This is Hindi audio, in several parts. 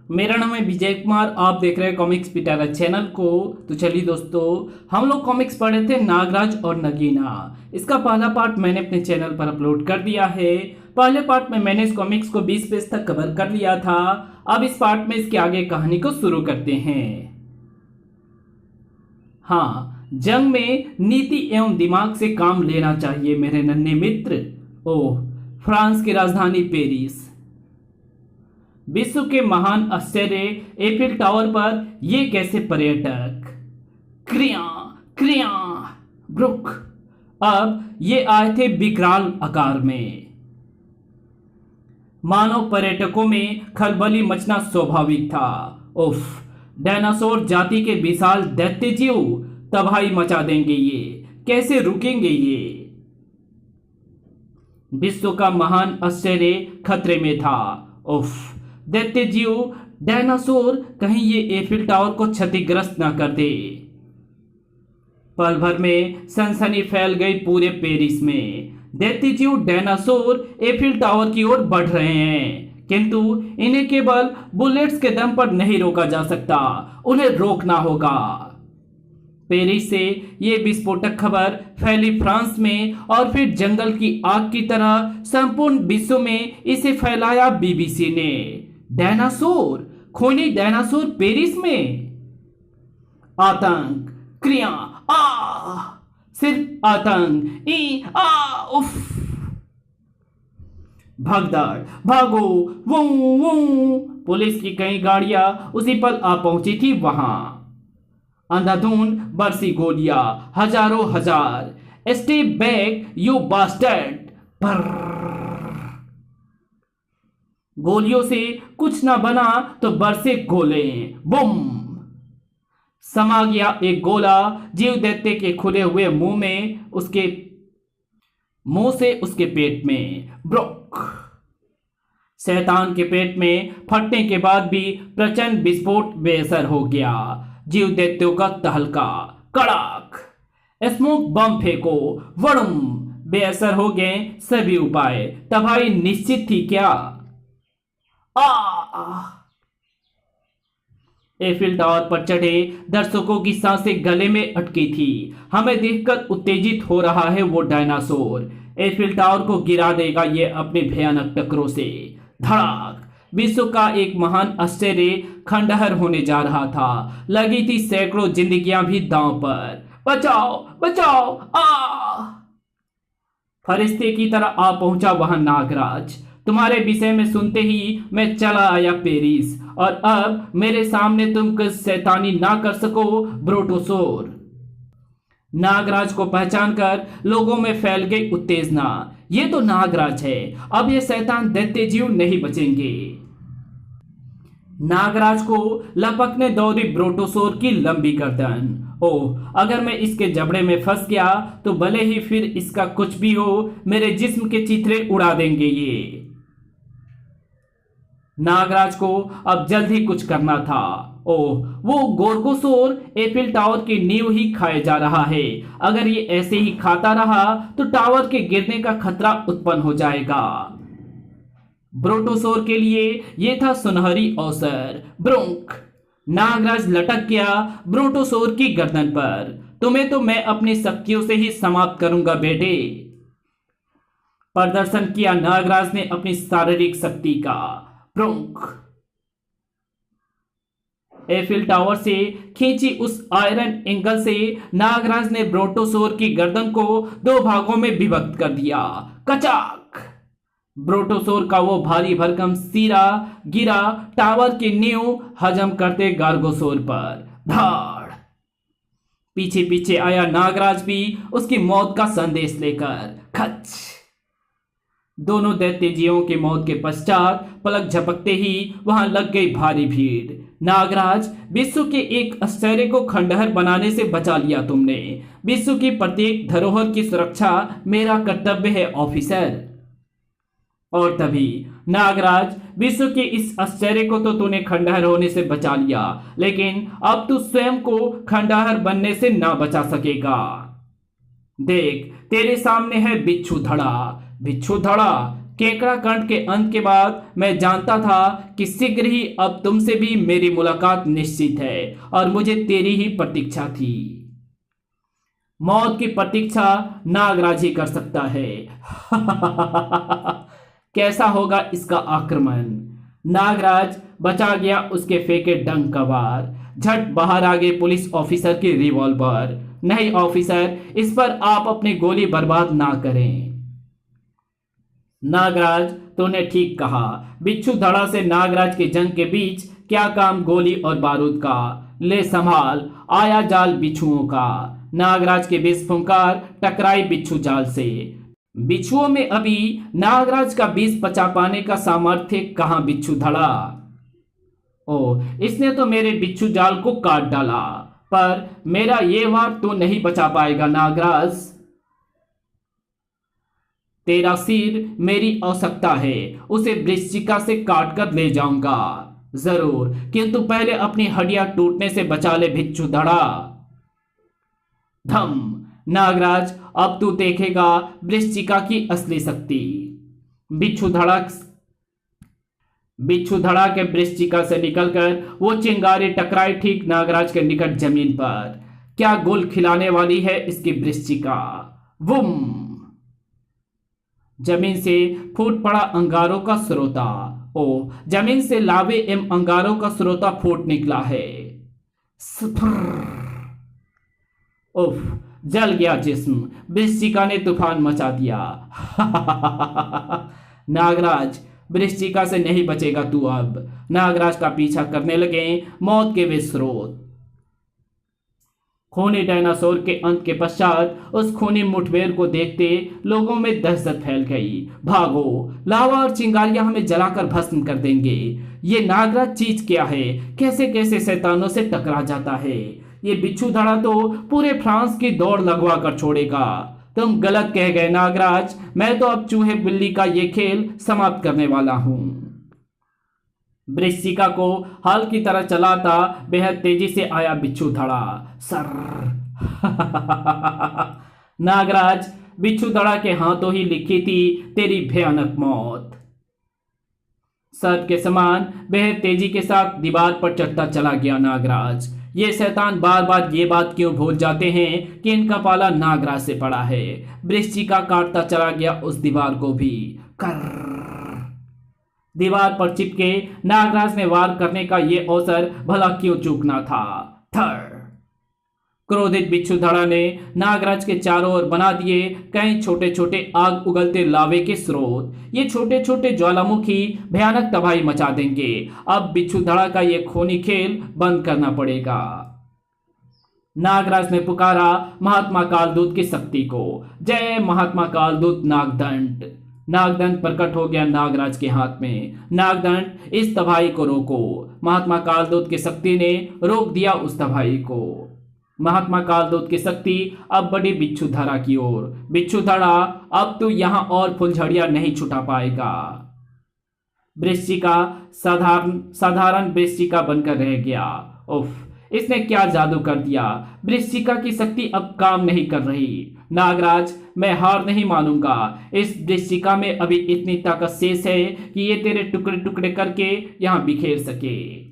मेरा नाम है विजय कुमार। आप देख रहे हैं कॉमिक्स पिटारा चैनल को। तो चलिए दोस्तों, हम लोग कॉमिक्स पढ़े थे नागराज और नगीना। इसका पहला पार्ट मैंने अपने चैनल पर अपलोड कर दिया है। पहले पार्ट में मैंने इस कॉमिक्स को 20 पेज तक कवर कर लिया था। अब इस पार्ट में इसके आगे कहानी को शुरू करते हैं। हाँ, जंग में नीति एवं दिमाग से काम लेना चाहिए मेरे नन्हे मित्र। ओह, फ्रांस की राजधानी पेरिस। विश्व के महान आश्चर्य एफिल टावर पर ये कैसे पर्यटक क्रिया क्रिया ब्रुक। अब ये आए थे विकराल आकार में। मानव पर्यटकों में खलबली मचना स्वाभाविक था। उफ, डायनासोर जाति के विशाल दैत्य जीव तबाही मचा देंगे। ये कैसे रुकेंगे? ये विश्व का महान आश्चर्य खतरे में था। उफ, दैत्य जीव डायनासोर कहीं ये एफिल टावर को क्षतिग्रस्त न कर दे। पल भर में सनसनी फैल गई पूरे पेरिस में। दैत्य जीव डायनासोर एफिल टावर की ओर बढ़ रहे हैं, किंतु इन्हें केवल बुलेट्स के दम पर नहीं रोका जा सकता, उन्हें रोकना होगा। पेरिस से ये विस्फोटक खबर फैली फ्रांस में और फिर जंगल की आग की तरह संपूर्ण विश्व में इसे फैलाया बीबीसी ने। डायनासोर, खूनी डायनासोर पेरिस में। आतंक, क्रिया, सिर्फ आतंक, उफ। भगदड़, भागो, वो वो। पुलिस की कई गाड़ियां उसी पल आ पहुंची थी वहां। अंधाधुंध बरसी गोलियां, हजारों हजार। Step back you bastard. गोलियों से कुछ ना बना तो बरसे गोले। बुम, समा गया एक गोला जीव दैत्य के खुले हुए मुंह में, उसके मुंह से उसके पेट में। ब्रोक। शैतान के पेट में फटने के बाद भी प्रचंड विस्फोट बेअसर हो गया। जीव दैत्यों का तहलका। कड़ाक, स्मोक बम फेंको, वड़ुम। बेअसर हो गए सभी उपाय। तबाही निश्चित थी क्या? एफिल टावर पर चढ़े दर्शकों की सांसें गले में अटकी थी। हमें देखकर उत्तेजित हो रहा है वो डायनासोर। एफिल टावर को गिरा देगा ये अपने भयानक टक्करों से। धड़ाक। विश्व का एक महान आश्चर्य खंडहर होने जा रहा था। लगी थी सैकड़ों जिंदगियां भी दांव पर। बचाओ बचाओ। फरिश्ते की तरह आ पहुंचा वहां नागराज। तुम्हारे विषय में सुनते ही मैं चला आया पेरिस, और अब मेरे सामने तुम कुछ शैतानी ना कर सको ब्रोटोसोर। नागराज को पहचान कर लोगों में फैल गई उत्तेजना। ये तो नागराज है, अब ये शैतान दैत्य जीव नहीं बचेंगे। नागराज को लपकने दौड़ी ब्रोटोसोर की लंबी गर्दन। ओह, अगर मैं इसके जबड़े में फंस गया तो भले ही फिर इसका कुछ भी हो, मेरे जिस्म के चिथड़े उड़ा देंगे ये। नागराज को अब जल्द ही कुछ करना था। ओह, वो गोर्गोसोर एफिल टावर की नींव ही खाए जा रहा है। अगर ये ऐसे ही खाता रहा तो टावर के गिरने का खतरा उत्पन्न हो जाएगा। ब्रोटोसोर के लिए यह था सुनहरी अवसर। ब्रुंक। नागराज लटक गया ब्रोटोसोर की गर्दन पर। तुम्हें तो मैं अपनी शक्तियों से ही समाप्त करूंगा बेटे। प्रदर्शन किया नागराज ने अपनी शारीरिक शक्ति का। ब्रुंक। एफिल टावर से खींची उस आयरन एंगल से नागराज ने ब्रोटोसोर की गर्दन को दो भागों में विभक्त कर दिया। कचाक। ब्रोटोसोर का वो भारी भरकम सिरा गिरा टावर की नींव हजम करते गार्गोसोर पर। धाड़। पीछे पीछे आया नागराज भी उसकी मौत का संदेश लेकर। खच। दोनों दैत्य जीवों की मौत के पश्चात पलक झपकते ही वहां लग गई भारी भीड़। नागराज, विश्व के एक आश्चर्य को खंडहर बनाने से बचा लिया तुमने। विश्व की प्रत्येक धरोहर की सुरक्षा मेरा कर्तव्य है ऑफिसर। और तभी नागराज, विश्व के इस आश्चर्य को तो तूने खंडहर होने से बचा लिया, लेकिन अब तू स्वयं को खंडहर बनने से ना बचा सकेगा। देख, तेरे सामने है बिच्छू धड़ा। बिच्छू धड़ा केकड़ा कांड के अंत के बाद मैं जानता था कि शीघ्र ही अब तुमसे भी मेरी मुलाकात निश्चित है और मुझे तेरी ही प्रतीक्षा थी। मौत की प्रतीक्षा नागराज ही कर सकता है। कैसा होगा इसका आक्रमण? नागराज बचा गया उसके फेंके डंक का वार। झट बाहर आ गए पुलिस ऑफिसर की रिवॉल्वर। नहीं ऑफिसर, इस पर आप अपनी गोली बर्बाद ना करें। नागराज, तूने ठीक कहा। बिच्छू धड़ा से नागराज के जंग के बीच क्या काम गोली और बारूद का। ले संभाल, आया जाल बिच्छुओं का। नागराज के विष फुंकार टकराई बिच्छू जाल से। बिच्छुओं में अभी नागराज का विष पचा पाने का सामर्थ्य कहां बिच्छू धड़ा। ओ, इसने तो मेरे बिच्छू जाल को काट डाला, पर मेरा ये वार तो नहीं बचा पाएगा नागराज। तेरा सिर मेरी आवश्यकता है, उसे वृश्चिका से काट कर ले जाऊंगा जरूर, किंतु पहले अपनी हड्डियां टूटने से बचा ले बिच्छू धड़ा। धम। नागराज, अब तू देखेगा वृश्चिका की असली शक्ति। बिच्छू धड़ा के वृश्चिका से निकलकर वो चिंगारी टकराई ठीक नागराज के निकट जमीन पर। क्या गोल खिलाने वाली है इसकी वृश्चिका। वुम। जमीन से फूट पड़ा अंगारों का स्रोता। ओ, जमीन से लावे एवं अंगारों का स्रोता फूट निकला है। उफ, जल गया जिस्म। वृश्चिका ने तूफान मचा दिया। नागराज, वृश्चिका से नहीं बचेगा तू अब। नागराज का पीछा करने लगे मौत के वे स्रोत। खूनी डायनासोर के अंत के पश्चात उस खूनी मुठभेड़ को देखते लोगों में दहशत फैल गई। भागो, लावा और चिंगारियां हमें जलाकर भस्म कर देंगे। ये नागराज चीज क्या है, कैसे कैसे शैतानों से टकरा जाता है। ये बिच्छू धड़ा तो पूरे फ्रांस की दौड़ लगवा कर छोड़ेगा। तुम गलत कह गए नागराज, मैं तो अब चूहे बिल्ली का ये खेल समाप्त करने वाला हूं। वृश्चिका को हाल की तरह चलाता बेहद तेजी से आया बिच्छू धड़ा। सर। नागराज, बिच्छू धड़ा के हाथों ही लिखी थी तेरी भयानक मौत। सर्प के समान बेहद तेजी के साथ दीवार पर चढ़ता चला गया नागराज। ये शैतान बार बार ये बात क्यों भूल जाते हैं कि इनका पाला नागराज से पड़ा है। वृश्चिका काटता चला गया उस दीवार को भी। कर। दीवार पर चिपके नागराज ने वार करने का ये अवसर भला क्यों चूकना था। थर। क्रोधित बिच्छू धड़ा ने नागराज के चारों ओर बना दिए कई छोटे छोटे आग उगलते लावे के स्रोत। ये छोटे छोटे ज्वालामुखी भयानक तबाही मचा देंगे। अब बिच्छू धड़ा का ये खूनी खेल बंद करना पड़ेगा। नागराज ने पुकारा महात्मा कालदूत की शक्ति को। जय महात्मा कालदूत नागदंड। नागदंड प्रकट हो गया नागराज के हाथ में। नागदंड, इस तबाही को रोको। महात्मा कालदूत की शक्ति ने रोक दिया उस तबाही को। महात्मा कालदूत की शक्ति अब बढ़ी बिच्छू धड़ा की ओर। बिच्छू धड़ा, अब तू यहां और फुलझड़ियां नहीं छुटा पाएगा। वृश्चिका साधारण वृश्चिका बनकर रह गया। उफ, इसने क्या जादू कर दिया। वृश्चिका की शक्ति अब काम नहीं कर रही। नागराज, मैं हार नहीं मानूंगा। इस वृश्चिका में अभी इतनी ताकत शेष है कि ये तेरे टुकड़े टुकड़े करके यहां बिखेर सके।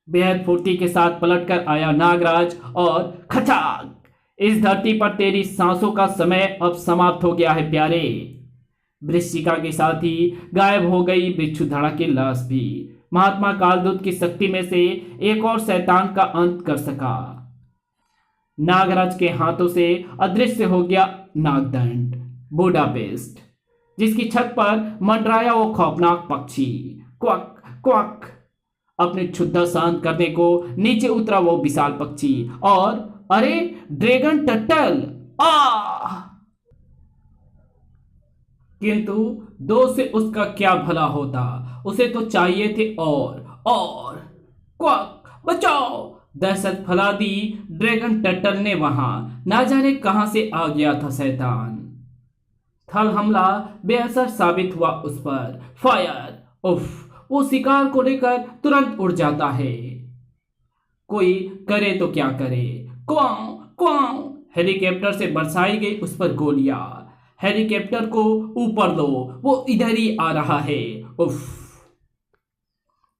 बेहद फुर्ती के साथ पलटकर आया नागराज और खचाक। इस धरती पर तेरी सांसों का समय अब समाप्त हो गया है प्यारे। वृश्चिका के साथ ही गायब हो गई बिच्छू धड़ा की लाश भी। महात्मा कालदूत की शक्ति में से एक और शैतान का अंत कर सका। नागराज के हाथों से अदृश्य हो गया नागदंड बुडापेस्ट, जिसकी छत पर मंडराया वो खौफनाक पक्षी। क्वक क्वक। अपनी क्षुद्धा शांत करने को नीचे उतरा वो विशाल पक्षी और अरे ड्रैगन टर्टल। आ! किंतु दो से उसका क्या भला होता। उसे तो चाहिए थे और क्वक, बचाओ। दहशत फैला दी ड्रैगन टर्टल ने। वहां ना जाने कहां से आ गया था शैतान। थल हमला बेअसर साबित हुआ उस पर। फायर। उफ, वो शिकार को लेकर तुरंत उड़ जाता है। कोई करे तो क्या करे। क्वां क्वां। हेलीकॉप्टर से बरसाई गई उस पर गोलियां। हेलीकॉप्टर को ऊपर लो, वो इधर ही आ रहा है। उफ।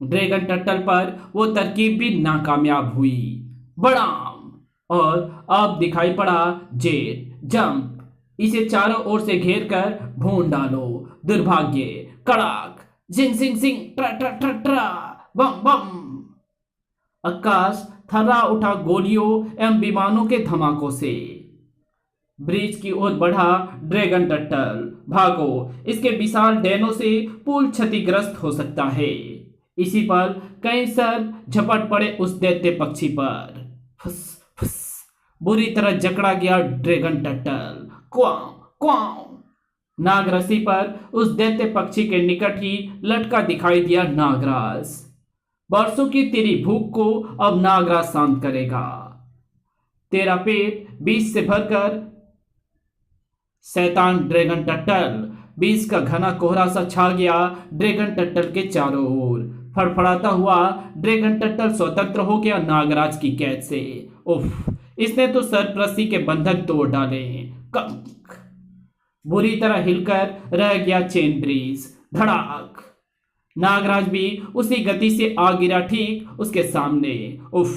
ड्रैगन टर्टल पर वो तरकीब भी नाकामयाब हुई। बड़ाम। और अब दिखाई पड़ा जेट। जंप। इसे चारों ओर से घेर कर भून डालो। दुर्भाग्य। कड़ाक। जिंग सिंग सिंग ट्रा ट्रा ट्रा ट्रा। बम बम। आकाश थर्रा उठा गोलियों एवं विमानों के धमाकों से। ब्रिज की ओर बढ़ा ड्रैगन टर्टल। भागो, इसके विशाल डैनों से पुल क्षतिग्रस्त हो सकता है। इसी पर कई सर्प झपट पड़े उस दैत्य पक्षी पर। फुस फुस। बुरी तरह जकड़ा गया ड्रैगन टर्टल। क्वां क्वां। नागरसी पर उस दैत्य पक्षी के निकट ही लटका दिखाई दिया नागराज। बरसों की तेरी भूख को अब नागराज शांत करेगा। तेरा पेट बीज से भरकर। शैतान ड्रैगन टर्टल। बीज का घना कोहरा सा छा गया ड्रैगन टर्टल के चारों ओर। फड़फड़ाता हुआ ड्रैगन टर्टल स्वतंत्र हो गया नागराज की कैद से। उफ, इसने तो सरप्रस्ती के बंधन तोड़ डाले। कंक। बुरी तरह हिलकर रह गया चेन ब्रिज। धड़ाक। नागराज भी उसी गति से आ गिरा ठीक उसके सामने। उफ,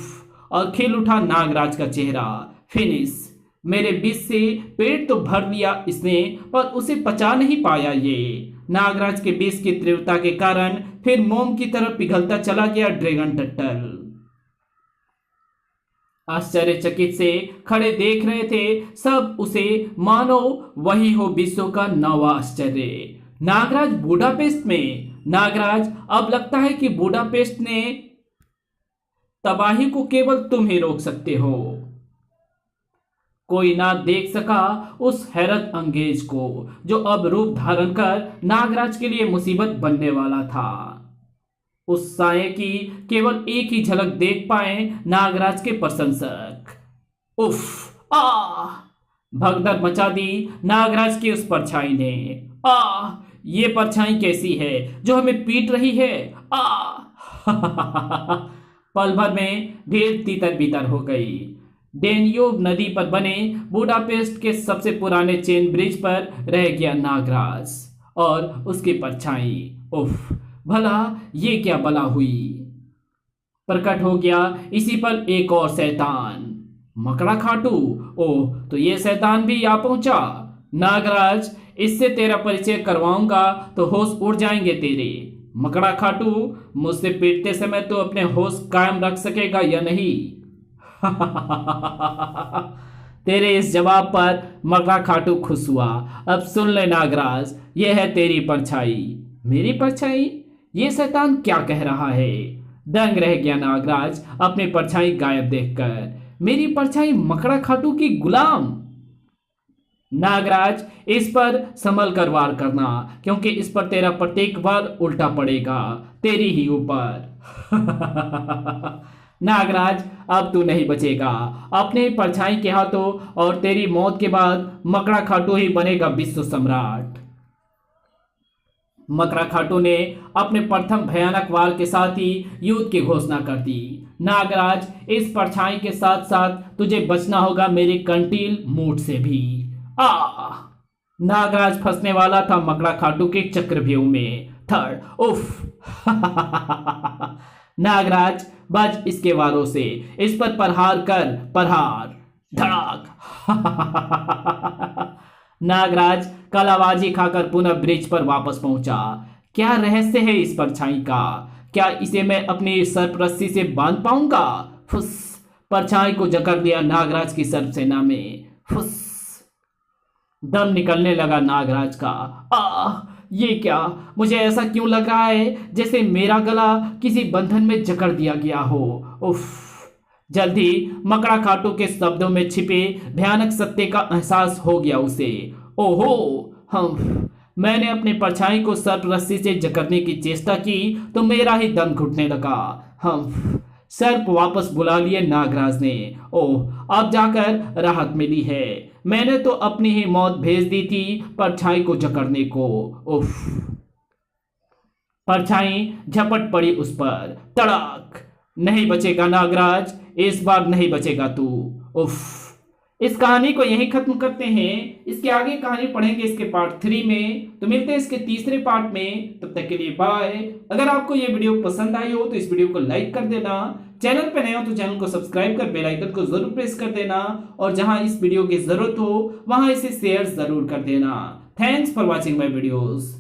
और खिल उठा नागराज का चेहरा। फिनिश। मेरे विष से पेट तो भर लिया इसने, पर उसे पचा नहीं पाया ये। नागराज के विष की तीव्रता के कारण फिर मोम की तरह पिघलता चला गया ड्रैगन टर्टल। आश्चर्यचकित से खड़े देख रहे थे सब उसे, मानो वही हो विश्व का नवा आश्चर्य। नागराज बुडापेस्ट में। नागराज, अब लगता है कि बुडापेस्ट ने तबाही को केवल तुम ही रोक सकते हो। कोई ना देख सका उस हैरत अंगेज को, जो अब रूप धारण कर नागराज के लिए मुसीबत बनने वाला था। उस साये की केवल एक ही झलक देख पाए नागराज के प्रशंसक। उफ। आ। भगदड़ मचा दी नागराज की उस परछाई ने। आ, ये परछाई कैसी है जो हमें पीट रही है। आ। पल भर में ढेर तीतर बीतर हो गई। डेन्यूब नदी पर बने बुडापेस्ट के सबसे पुराने चेन ब्रिज पर रह गया नागराज और उसकी परछाई। उफ, भला ये क्या बला हुई। प्रकट हो गया इसी पर एक और शैतान, मकड़ा खाटू। ओह, तो ये शैतान भी आ पहुंचा। नागराज, इससे तेरा परिचय करवाऊंगा तो होश उड़ जाएंगे तेरे। मकड़ा खाटू, मुझसे पीटते समय तो अपने होश कायम रख सकेगा या नहीं। तेरे इस जवाब पर मकड़ा खाटू खुश हुआ। अब सुन ले नागराज, यह है तेरी परछाई। मेरी परछाई? ये शैतान क्या कह रहा है। दंग रह गया नागराज अपनी परछाई गायब देखकर। मेरी परछाई मकड़ा खाटू की गुलाम। नागराज, इस पर संभल कर वार करना, क्योंकि इस पर तेरा प्रत्येक वार उल्टा पड़ेगा, तेरी ही ऊपर। नागराज, अब तू नहीं बचेगा अपने परछाई के हाथों, और तेरी मौत के बाद मकड़ा खाटू ही बनेगा विश्व सम्राट। मकड़ा खाटू ने अपने प्रथम भयानक वार के साथ ही युद्ध की घोषणा कर दी। नागराज, इस परछाई के साथ साथ तुझे बचना होगा मेरे कंटील मूठ से भी। आ। नागराज फंसने वाला था मकड़ा खाटू के चक्रव्यूह में। थर्ड। उफ। नागराज, बच इसके वारों से, इस पर प्रहार कर। प्रहार। धड़ाक। नागराज कलाबाजी खाकर पुनः ब्रिज पर वापस पहुंचा। क्या रहस्य है इस परछाई का? क्या इसे मैं अपनी सर्परस्सी से बांध पाऊंगा? फुस। परछाई को जकड़ लिया नागराज की सर्पसेना में। फुस। दम निकलने लगा नागराज का। ये क्या? मुझे ऐसा क्यों लग रहा है जैसे मेरा गला किसी बंधन में जकड़ दिया गया हो। उफ। जल्दी मकड़ा खाटू के शब्दों में छिपे भयानक सत्य का एहसास हो गया उसे। ओहो, हम मैंने अपने परछाई को सर्प रस्सी से जकड़ने की चेष्टा की तो मेरा ही दम घुटने लगा। हम सर्प वापस बुला लिए नागराज ने। ओह, अब जाकर राहत मिली है। मैंने तो अपनी ही मौत भेज दी थी परछाई को जकड़ने को। उफ। परछाई झपट पड़ी उस पर। तड़ाक। नहीं बचेगा नागराज, इस बार नहीं बचेगा तू। उफ। इस कहानी को यहीं खत्म करते हैं। इसके आगे कहानी पढ़ेंगे इसके पार्ट 3 में। तो मिलते हैं इसके तीसरे पार्ट में, तब तक के लिए बाय। अगर आपको ये वीडियो पसंद आई हो तो इस वीडियो को लाइक कर देना, चैनल पर नए हो तो चैनल को सब्सक्राइब कर बेल आइकन को जरूर प्रेस कर देना, और जहां इस वीडियो की जरूरत हो वहां इसे शेयर जरूर कर देना। Thanks for watching my videos.